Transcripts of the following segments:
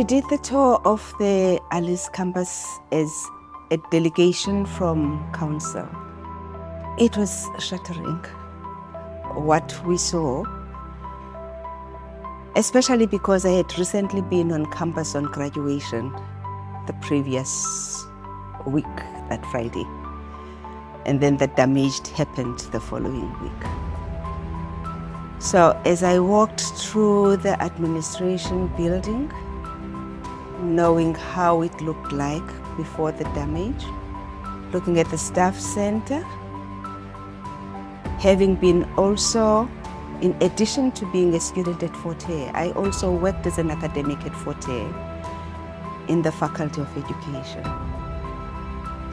we did the tour of the Alice campus as a delegation from council. It was shattering what we saw, especially because I had recently been on campus on graduation the previous week, that Friday. And then the damage happened the following week. So as I walked through the administration building, knowing how it looked like before the damage, looking at the staff center, having been also, in addition to being a student at Hare, I also worked as an academic at Hare in the Faculty of Education.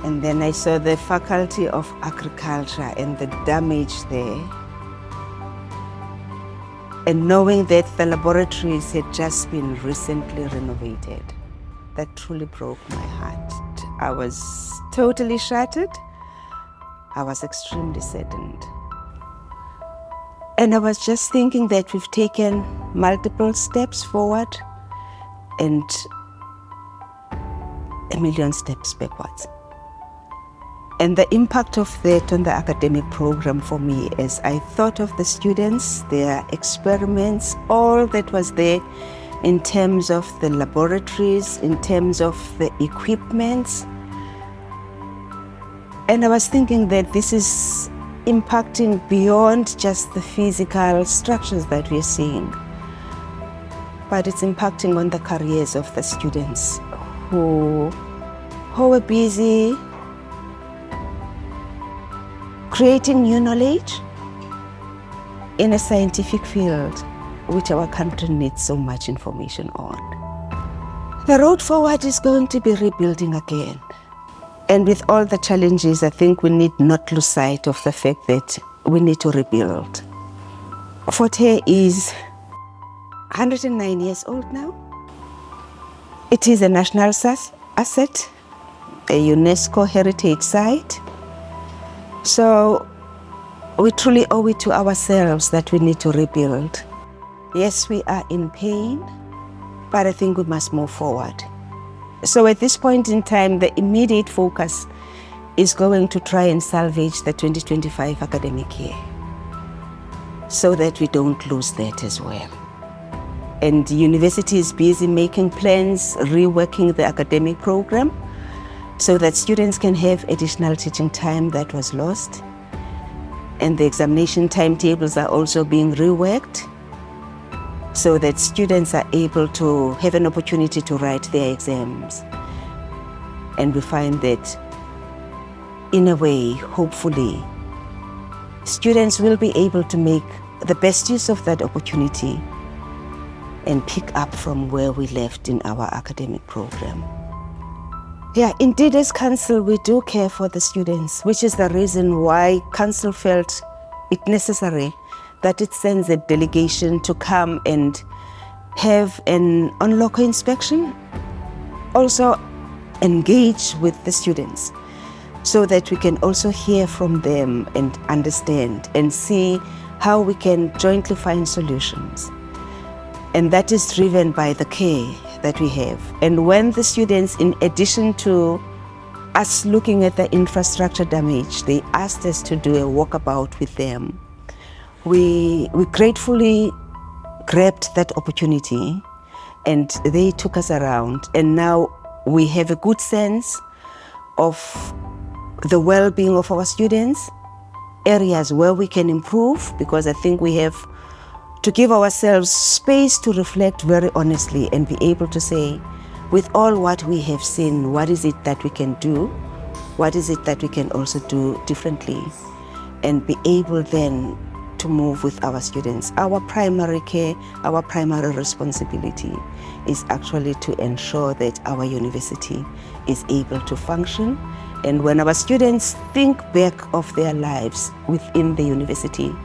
And then I saw the Faculty of Agriculture and the damage there. And knowing that the laboratories had just been recently renovated, that truly broke my heart. I was totally shattered. I was extremely saddened. And I was just thinking that we've taken multiple steps forward and a million steps backwards. And the impact of that on the academic program for me, as I thought of the students, their experiments, all that was there in terms of the laboratories, in terms of the equipment. And I was thinking that this is impacting beyond just the physical structures that we're seeing, but it's impacting on the careers of the students who were busy creating new knowledge in a scientific field which our country needs so much information on. The road forward is going to be rebuilding again. And with all the challenges, I think we need not lose sight of the fact that we need to rebuild. Hare is 109 years old now. It is a national asset, a UNESCO heritage site. So we truly owe it to ourselves that we need to rebuild. Yes, we are in pain, but I think we must move forward. So at this point in time, the immediate focus is going to try and salvage the 2025 academic year so that we don't lose that as well. And the university is busy making plans, reworking the academic program so that students can have additional teaching time that was lost. And the examination timetables are also being reworked so that students are able to have an opportunity to write their exams. And we find that, in a way, hopefully, students will be able to make the best use of that opportunity and pick up from where we left in our academic program. Yeah, indeed, as Council, we do care for the students, which is the reason why Council felt it necessary that it sends a delegation to come and have an on-local inspection, also engage with the students so that we can also hear from them and understand and see how we can jointly find solutions. And that is driven by the care that we have. And when the students, in addition to us looking at the infrastructure damage, they asked us to do a walkabout with them, we gratefully grabbed that opportunity and they took us around. And now we have a good sense of the well-being of our students, areas where we can improve, because I think we have to give ourselves space to reflect very honestly and be able to say, with all what we have seen, what is it that we can do? What is it that we can also do differently? And be able then to move with our students. Our primary care, our primary responsibility is actually to ensure that our university is able to function. And when our students think back of their lives within the university,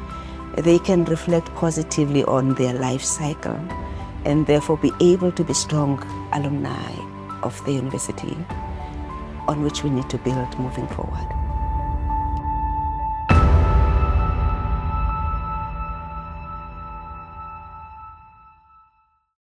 they can reflect positively on their life cycle and therefore be able to be strong alumni of the university on which we need to build moving forward.